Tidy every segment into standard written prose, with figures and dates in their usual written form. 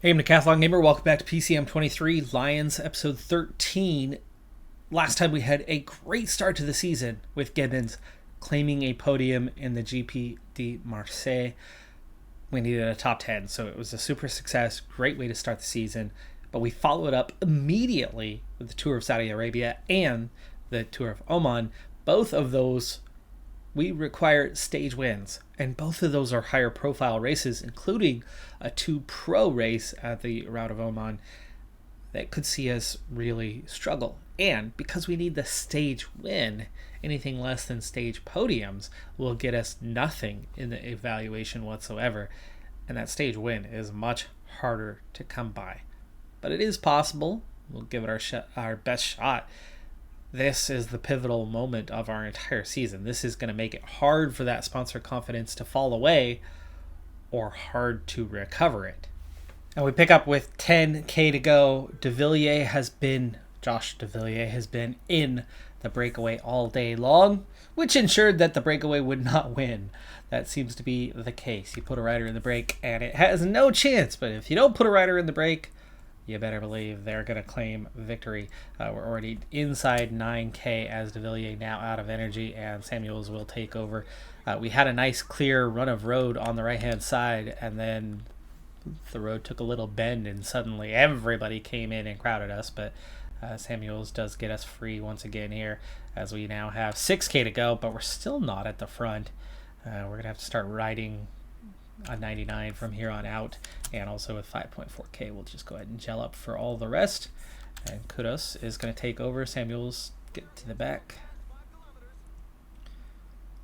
Hey, I'm Decathlon Gamer. Welcome back to PCM23 Lions episode 13. Last time we had a great start to the season with Gibbons claiming a podium in the GP de Marseille. We needed a top 10, so it was a super success. Great way to start the season. But we followed up immediately with the Tour of Saudi Arabia and the Tour of Oman. Both of those we require stage wins, and both of those are higher profile races, including a 2 Pro race at the Route of Oman that could see us really struggle. And because we need the stage win, anything less than stage podiums will get us nothing in the evaluation whatsoever, and that stage win is much harder to come by. But it is possible. We'll give it our best shot. This is the pivotal moment of our entire season. This is going to make it hard for that sponsor confidence to fall away or hard to recover it. And we pick up with 10K to go. Josh De Villiers has been in the breakaway all day long, which ensured that the breakaway would not win. That seems to be the case. You put a rider in the break and it has no chance, but if you don't put a rider in the break, you better believe they're going to claim victory. We're already inside 9K as De Villiers now out of energy, and Samuels will take over. We had a nice clear run of road on the right-hand side, and then the road took a little bend, and suddenly everybody came in and crowded us, but Samuels does get us free once again here, as we now have 6K to go, but we're still not at the front. We're going to have to start riding a 99 from here on out, and also with 5.4K we'll just go ahead and gel up for all the rest, and Kudos is going to take over. Samuels get to the back.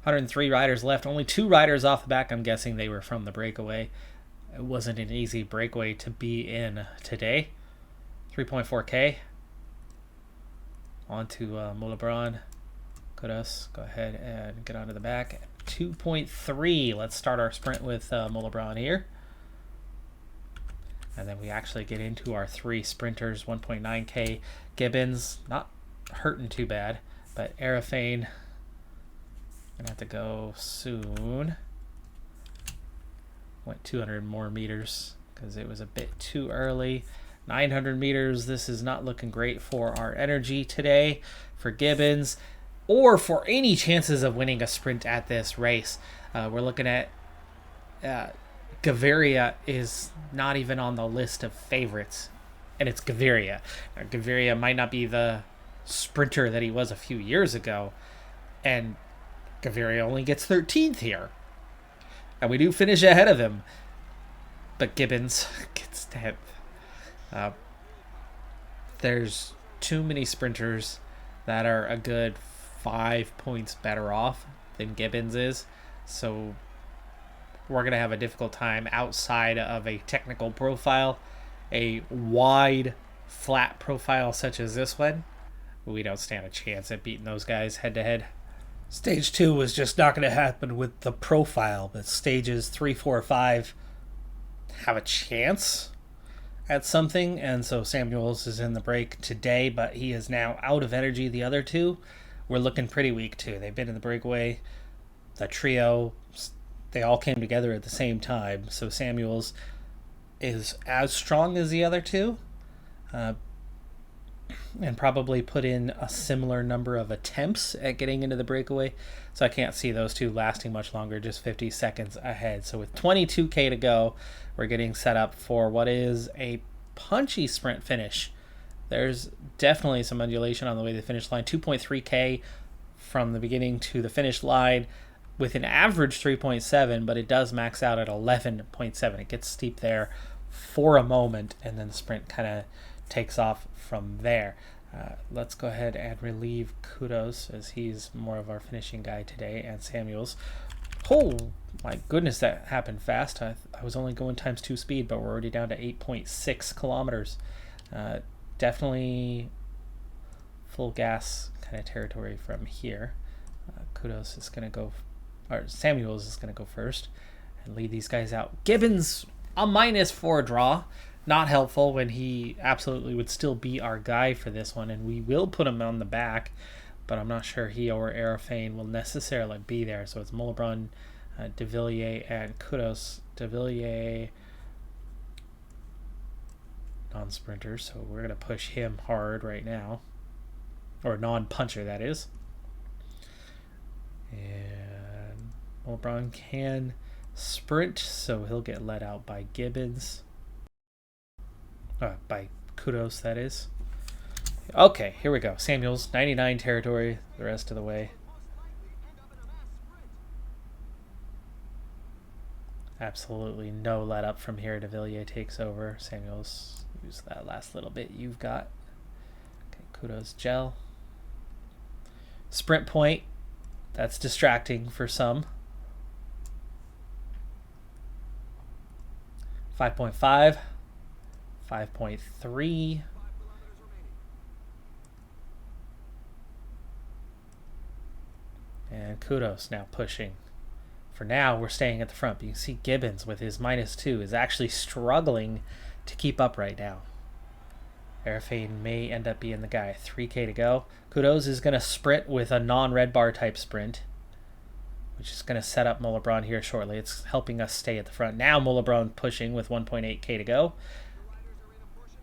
103 riders left, only 2 riders off the back. I'm guessing they were from the breakaway. It wasn't an easy breakaway to be in today. 3.4K on to Moulebron. Kudos, go ahead and get onto the back. 2.3. Let's start our sprint with Moulebron here. And then we actually get into our 3 sprinters. 1.9K. Gibbons, not hurting too bad, but Arafane gonna have to go soon. Went 200 more meters because it was a bit too early. 900 meters. This is not looking great for our energy today for Gibbons, or for any chances of winning a sprint at this race. We're looking at Gaviria is not even on the list of favorites, and it's Gaviria. Now, Gaviria might not be the sprinter that he was a few years ago, and Gaviria only gets 13th here. And we do finish ahead of him, but Gibbons gets 10th. There's too many sprinters that are a good 5 points better off than Gibbons is, so we're going to have a difficult time outside of a technical profile. A wide, flat profile such as this one, we don't stand a chance at beating those guys head to head. Stage 2 was just not going to happen with the profile, but stages 3, 4, 5 have a chance at something, and so Samuels is in the break today, but he is now out of energy. The other 2 were looking pretty weak too. They've been in the breakaway. The trio, they all came together at the same time, so Samuels is as strong as the other 2, and probably put in a similar number of attempts at getting into the breakaway, so I can't see those 2 lasting much longer, just 50 seconds ahead. So with 22K to go, we're getting set up for what is a punchy sprint finish. There's definitely some undulation on the way to the finish line. 2.3K from the beginning to the finish line with an average 3.7, but it does max out at 11.7. It gets steep there for a moment, and then the sprint kind of takes off from there. Let's go ahead and relieve Kudos, as he's more of our finishing guy today, and Samuels. Oh my goodness, that happened fast. I was only going times 2 speed, but we're already down to 8.6 kilometers. Definitely full gas kind of territory from here. Kudos is going to go, or Samuels is going to go first and lead these guys out. Gibbons, a -4 draw. Not helpful when he absolutely would still be our guy for this one, and we will put him on the back, but I'm not sure he or Arafane will necessarily be there. So it's Moulebron, De Villiers, and Kudos. De Villiers non-sprinter, so we're going to push him hard right now. Or non-puncher, that is. And LeBron can sprint, so he'll get let out by Gibbons. By Kudos, that is. Okay, here we go. Samuels, 99 territory the rest of the way. Absolutely no let up from here. De Villiers takes over. Samuels, use that last little bit you've got. Okay, Kudos, gel. Sprint point. That's distracting for some. 5.5. 5.3. And Kudos now pushing. For now, we're staying at the front. But you can see Gibbons with his -2 is actually struggling to keep up right now. Arafane may end up being the guy. 3K to go. Kudos is going to sprint with a non-red bar type sprint, which is going to set up Molebron here shortly. It's helping us stay at the front. Now Molebron pushing with 1.8K to go.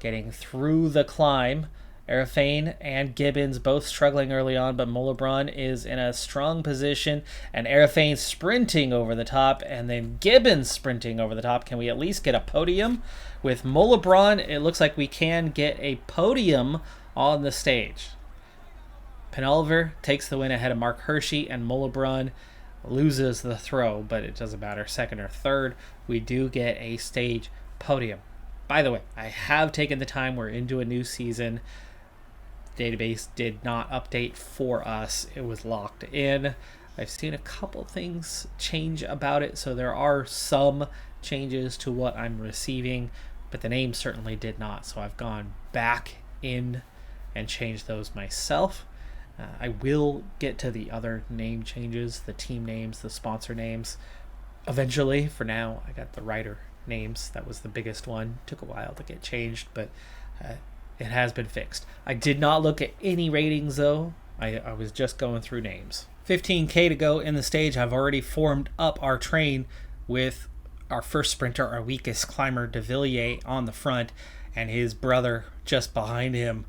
Getting through the climb. Arafane and Gibbons both struggling early on, but Molebron is in a strong position, and Arafane sprinting over the top, and then Gibbons sprinting over the top. Can we at least get a podium? With Molebron, it looks like we can get a podium on the stage. Penalver takes the win ahead of Mark Hershey, and Molebron loses the throw, but it doesn't matter. Second or third, we do get a stage podium. By the way, I have taken the time. We're into a new season. Database did not update for us. It was locked in. I've seen a couple things change about it, so there are some changes to what I'm receiving, but the name certainly did not. So I've gone back in and changed those myself. I will get to the other name changes, the team names, the sponsor names eventually. For now, I got the rider names. That was the biggest one. Took a while to get changed, but it has been fixed. I did not look at any ratings though. I was just going through names. 15K to go in the stage. I've already formed up our train with our first sprinter, our weakest climber, De Villiers, on the front, and his brother just behind him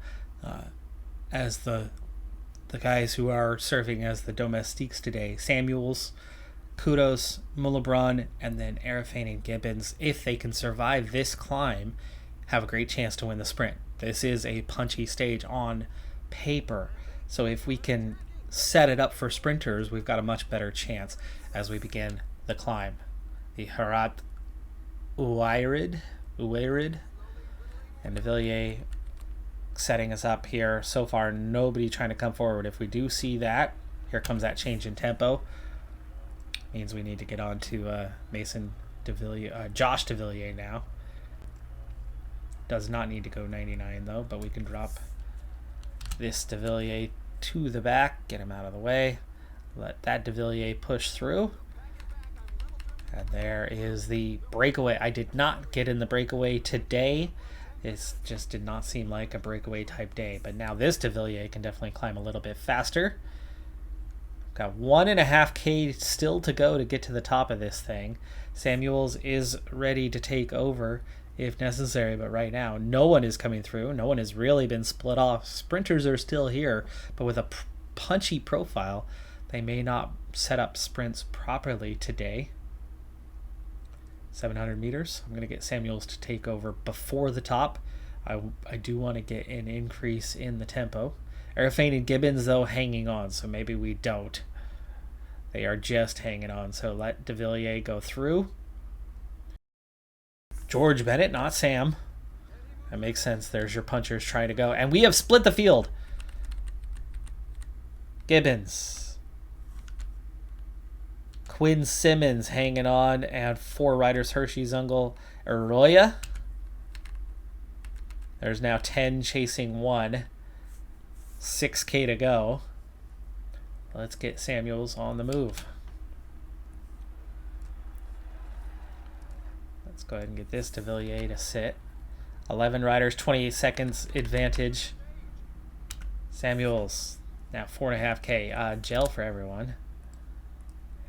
as the guys who are serving as the domestiques today. Samuels, Kudos, Molebron, and then Arafane and Gibbons, if they can survive this climb, have a great chance to win the sprint. This is a punchy stage on paper, so if we can set it up for sprinters, we've got a much better chance as we begin the climb. The Herat Uairid, and De Villiers setting us up here. So far, nobody trying to come forward. If we do see that, here comes that change in tempo. Means we need to get on to Josh De Villiers now. Does not need to go 99 though, but we can drop this De Villiers to the back, get him out of the way, let that De Villiers push through. And there is the breakaway. I did not get in the breakaway today. It just did not seem like a breakaway type day, but now this De Villiers can definitely climb a little bit faster. Got 1.5K still to go to get to the top of this thing. Samuels is ready to take over if necessary, but right now no one is coming through. No one has really been split off. Sprinters are still here, but with a punchy profile, they may not set up sprints properly today. 700 meters. I'm going to get Samuels to take over before the top. I do want to get an increase in the tempo. Arafane and Gibbons, though, hanging on, so maybe we don't. They are just hanging on, so let De Villiers go through. George Bennett, not Sam. That makes sense. There's your punchers trying to go. And we have split the field. Gibbons. Quinn Simmons hanging on, and 4 riders, Hershey, Zungel, Arroyo. There's now 10 chasing 1. 6K to go. Let's get Samuels on the move. Let's go ahead and get this De Villiers to sit. 11 riders, 28 seconds advantage. Samuels, now 4.5K. Gel for everyone.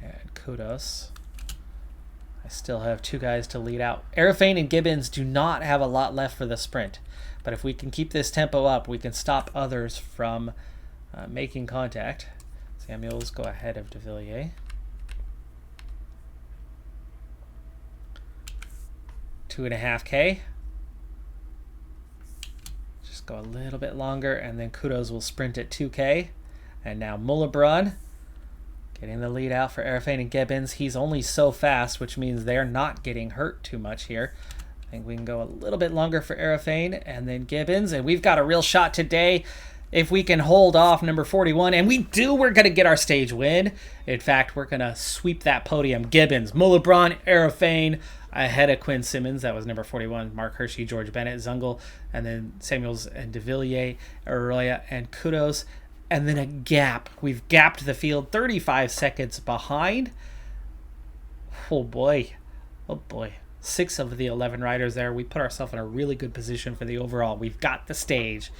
And Kudos. I still have 2 guys to lead out. Arafane and Gibbons do not have a lot left for the sprint, but if we can keep this tempo up, we can stop others from making contact. Samuels go ahead of De Villiers. 2.5K. Just go a little bit longer, and then Kudos will sprint at 2K. And now Mullebron getting the lead out for Arafane and Gibbons. He's only so fast, which means they're not getting hurt too much here. I think we can go a little bit longer for Arafane and then Gibbons. And we've got a real shot today if we can hold off number 41. And we do. We're going to get our stage win. In fact, we're going to sweep that podium. Gibbons, Mullebron, Arafane ahead of Quinn Simmons. That was number 41. Mark Hershey, George Bennett, Zungel, and then Samuels and De Villiers, Arroyo, and Kudos. And then a gap. We've gapped the field 35 seconds behind. Oh boy. Oh boy. 6 of the 11 riders there. We put ourselves in a really good position for the overall. We've got the stage.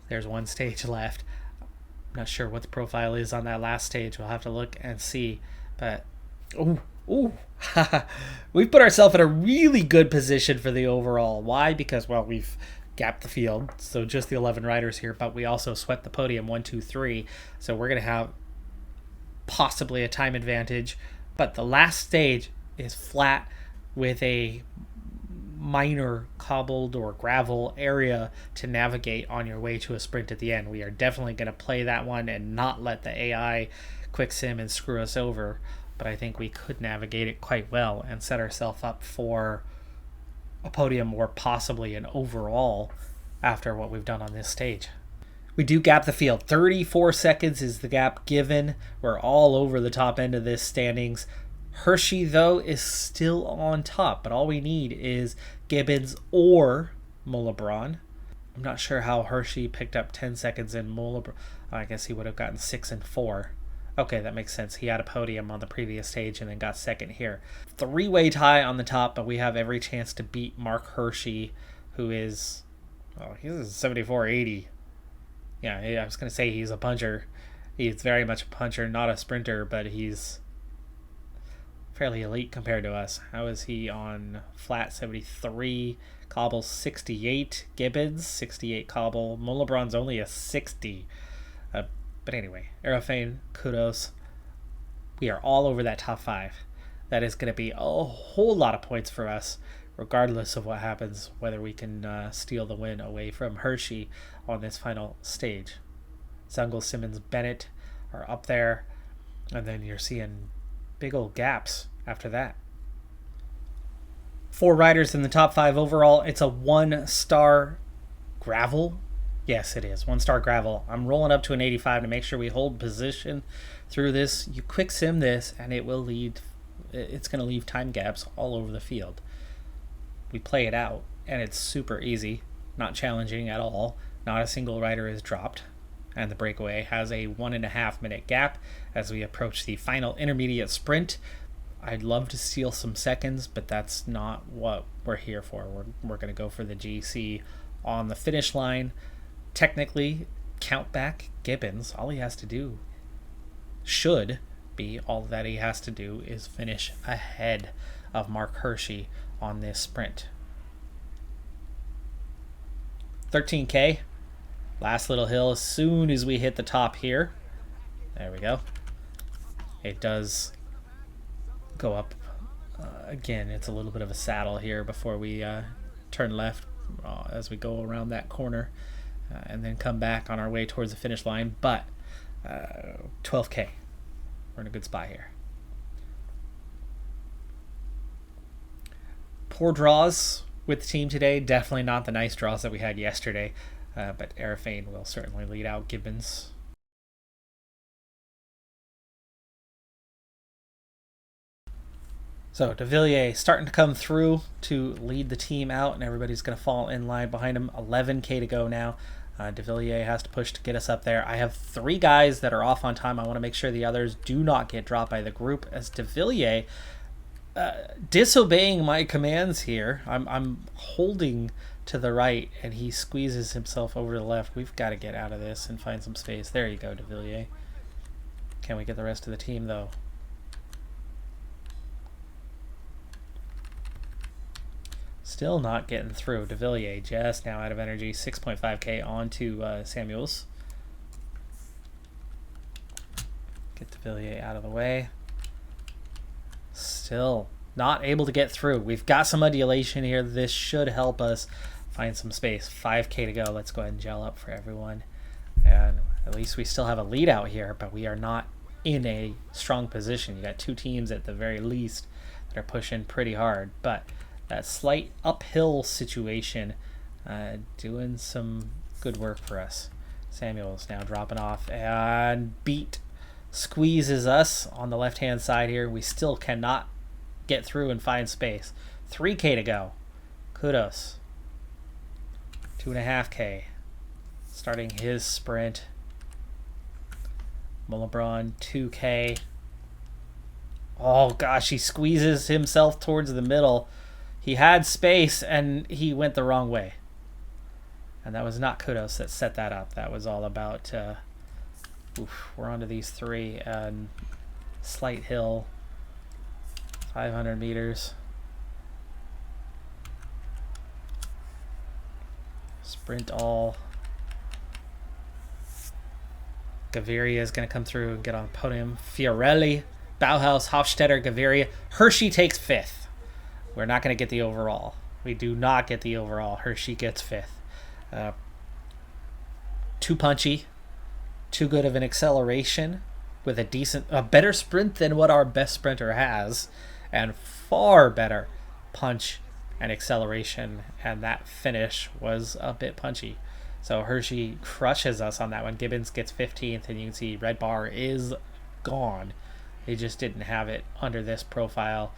There's 1 stage left. I'm not sure what the profile is on that last stage. We'll have to look and see. But, we've put ourselves in a really good position for the overall. Why? Because, well, we've gapped the field, so just the 11 riders here, but we also swept the podium 1, 2, 3, so we're going to have possibly a time advantage. But the last stage is flat with a minor cobbled or gravel area to navigate on your way to a sprint at the end. We are definitely going to play that one and not let the AI quick sim and screw us over, but I think we could navigate it quite well and set ourselves up for a podium or possibly an overall after what we've done on this stage. We do gap the field. 34 seconds is the gap given. We're all over the top end of this standings. Hershey, though, is still on top, but all we need is Gibbons or Mullebron. I'm not sure how Hershey picked up 10 seconds in Mullebron. I guess he would have gotten 6 and 4. Okay, that makes sense. He had a podium on the previous stage and then got second here. 3-way tie on the top, but we have every chance to beat Mark Hershey, who is, well, he's a 74-80. Yeah, I was going to say he's a puncher. He's very much a puncher, not a sprinter, but he's fairly elite compared to us. How is he on flat? 73, cobble 68, Gibbons 68 cobble, Mullebron's only a 60. But anyway, Arafane, Kudos, we are all over that top 5. That is going to be a whole lot of points for us, regardless of what happens, whether we can steal the win away from Hershey on this final stage. Zungel, Simmons, Bennett are up there, and then you're seeing big old gaps after that. 4 riders in the top 5 overall. It's a 1-star gravel. Yes, it is. 1-star gravel. I'm rolling up to an 85 to make sure we hold position through this. You quick sim this, and it will lead. It's going to leave time gaps all over the field. We play it out, and it's super easy. Not challenging at all. Not a single rider is dropped. And the breakaway has a 1.5-minute gap as we approach the final intermediate sprint. I'd love to steal some seconds, but that's not what we're here for. We're going to go for the GC on the finish line. Technically, count back Gibbons. All he has to do should be, all that he has to do is finish ahead of Mark Hershey on this sprint. 13K. Last little hill as soon as we hit the top here. There we go. It does go up. Again, it's a little bit of a saddle here before we turn left as we go around that corner. And then come back on our way towards the finish line. But 12K. We're in a good spot here. Poor draws with the team today. Definitely not the nice draws that we had yesterday. But Arafane will certainly lead out Gibbons. So De Villiers starting to come through to lead the team out, and everybody's going to fall in line behind him. 11K to go now. De Villiers has to push to get us up there. I have 3 guys that are off on time. I want to make sure the others do not get dropped by the group, as De Villiers disobeying my commands here. I'm holding to the right, and he squeezes himself over to the left. We've got to get out of this and find some space. There you go, De Villiers. Can we get the rest of the team, though? Still not getting through. De Villiers just now out of energy. 6.5k onto Samuels. Get De Villiers out of the way. Still not able to get through. We've got some undulation here. This should help us find some space. 5k to go. Let's go ahead and gel up for everyone. And at least we still have a lead out here, but we are not in a strong position. You got two teams at the very least that are pushing pretty hard, but that slight uphill situation doing some good work for us. Samuel's now dropping off, and Beat squeezes us on the left hand side here. We still cannot get through and find space. 3k to go. Kudos. 2.5k starting his sprint. Mulebron 2k. Oh gosh, he squeezes himself towards the middle. He had space and he went the wrong way. And that was not Kudos that set that up. That was all about we're onto these three, and slight hill, 500 meters. Sprint all. Gaviria is going to come through and get on the podium. Fiorelli, Bauhaus, Hofstetter, Gaviria. Hershey takes 5th. We're not going to get the overall. We do not get the overall. Hershey gets 5th. Too punchy. Too good of an acceleration with a better sprint than what our best sprinter has, and far better punch and acceleration, and that finish was a bit punchy. So Hershey crushes us on that one. Gibbons gets 15th, and you can see red bar is gone. They just didn't have it under this profile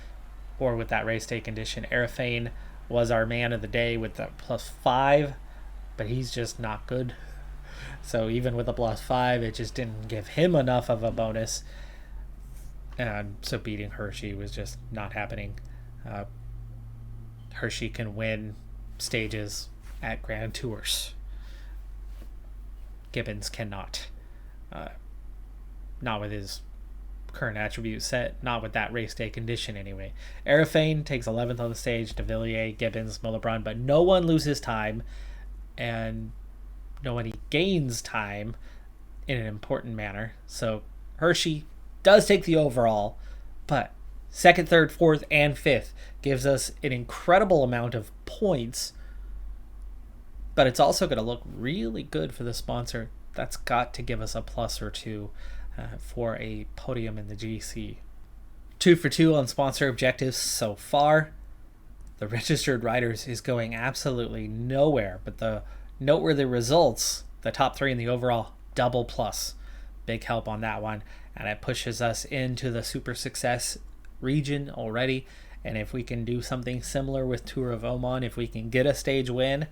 or with that race day condition. Arafane was our man of the day with the +5, but he's just not good. So even with a +5, it just didn't give him enough of a bonus. And so beating Hershey was just not happening. Hershey can win stages at Grand Tours. Gibbons cannot. Not with his current attribute set, not with that race day condition anyway. Arafane takes 11th on the stage, De Villiers, Gibbons, Mulebron, but no one loses time, and nobody gains time in an important manner. So Hershey does take the overall, but 2nd, 3rd, 4th, and 5th gives us an incredible amount of points, but it's also going to look really good for the sponsor. That's got to give us a plus or two for a podium in the GC. 2 for 2 on sponsor objectives so far. The registered riders is going absolutely nowhere, but the noteworthy results, the top 3 in the overall, double plus. Big help on that one, and it pushes us into the super success region already. And if we can do something similar with Tour of Oman, if we can get a stage win,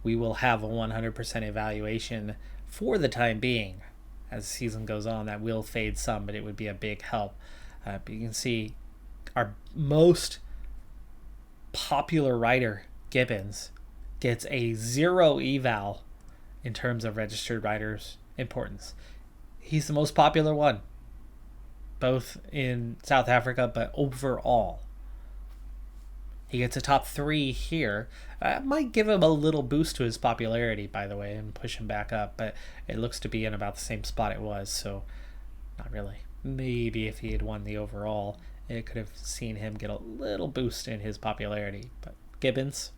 we will have a 100% evaluation for the time being. As the season goes on, that will fade some, but it would be a big help. But you can see our most popular rider, Gibbons, gets a 0 eval in terms of registered riders importance. He's the most popular one, both in South Africa, but overall. He gets a top 3 here. That might give him a little boost to his popularity, by the way, and push him back up, but it looks to be in about the same spot it was, so not really. Maybe if he had won the overall, it could have seen him get a little boost in his popularity. But Gibbons,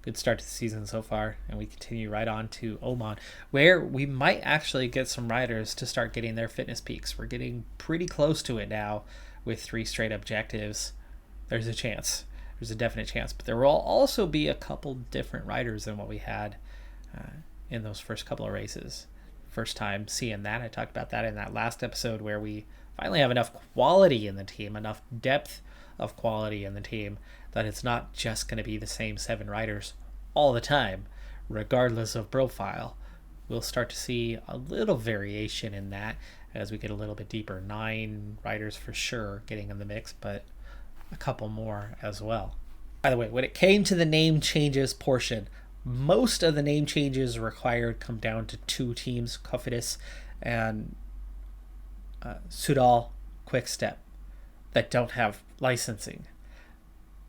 good start to the season so far, and we continue right on to Oman, where we might actually get some riders to start getting their fitness peaks. We're getting pretty close to it now with 3 straight objectives. There's a chance. There's a definite chance, but there will also be a couple different riders than what we had in those first couple of races. First time seeing that. I talked about that in that last episode, where we finally have enough quality in the team, enough depth of quality in the team, that it's not just going to be the same 7 riders all the time, regardless of profile. We'll start to see a little variation in that as we get a little bit deeper. 9 riders for sure getting in the mix, but a couple more as well. By the way, when it came to the name changes portion, most of the name changes required come down to 2 teams, Cofidis and Sudal Quick Step, that don't have licensing.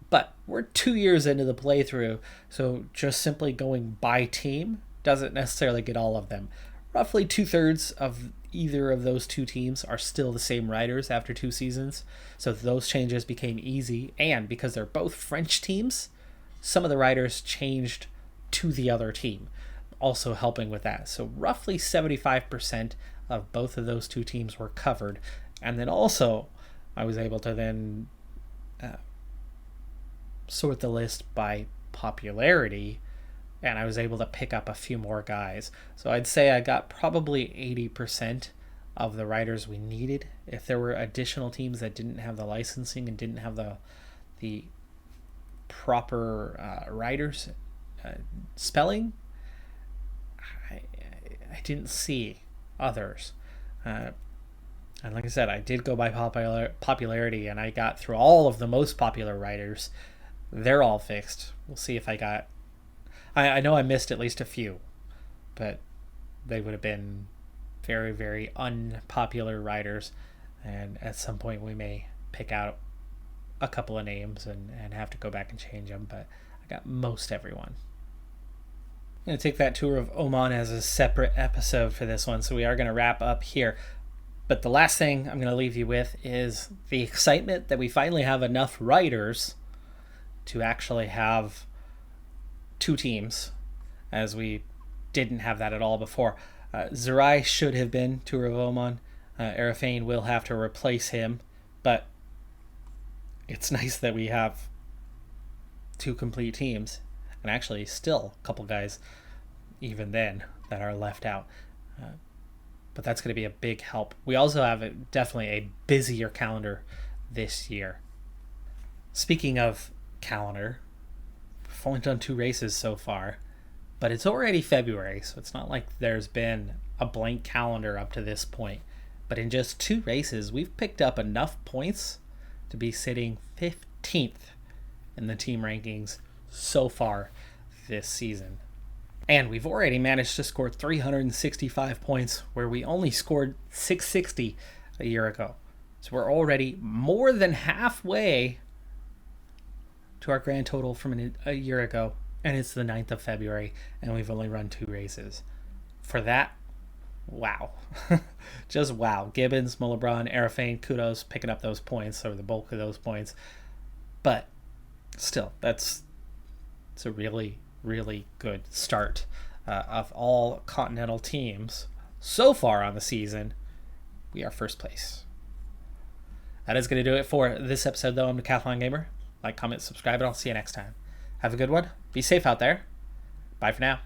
But we're 2 years into the playthrough, so just simply going by team doesn't necessarily get all of them. Roughly 2/3 of either of those two teams are still the same riders after 2 seasons, so those changes became easy. And because they're both French teams, some of the riders changed to the other team, also helping with that. So roughly 75% of both of those two teams were covered. And then also, I was able to then sort the list by popularity, and I was able to pick up a few more guys. So I'd say I got probably 80% of the riders we needed. If there were additional teams that didn't have the licensing and didn't have the proper riders spelling, I didn't see others. And like I said, I did go by popularity, and I got through all of the most popular riders. They're all fixed. We'll see if I got... I know I missed at least a few, but they would have been very, very unpopular riders. And at some point we may pick out a couple of names and have to go back and change them, but I got most everyone. I'm going to take that tour of Oman as a separate episode for this one, so we are going to wrap up here. But the last thing I'm going to leave you with is the excitement that we finally have enough riders to actually have two teams, as we didn't have that at all before. Zerai should have been Tour of Oman. Arafane will have to replace him, but it's nice that we have two complete teams, and actually still a couple guys even then that are left out. But that's going to be a big help. We also have definitely a busier calendar this year. Speaking of calendar, we've only done 2 races so far, but it's already February, so it's not like there's been a blank calendar up to this point. But in just 2 races, we've picked up enough points to be sitting 15th in the team rankings so far this season. And we've already managed to score 365 points, where we only scored 660 a year ago. So we're already more than halfway to our grand total from a year ago, and it's the 9th of February, and we've only run 2 races. For that, wow. Just wow. Gibbons, Mullabran, Arafane, kudos picking up those points, or the bulk of those points. But still, it's a really, really good start of all continental teams so far on the season. We are first place. That is going to do it for this episode, though. I'm Decathlon Gamer. Like, comment, subscribe, and I'll see you next time. Have a good one. Be safe out there. Bye for now.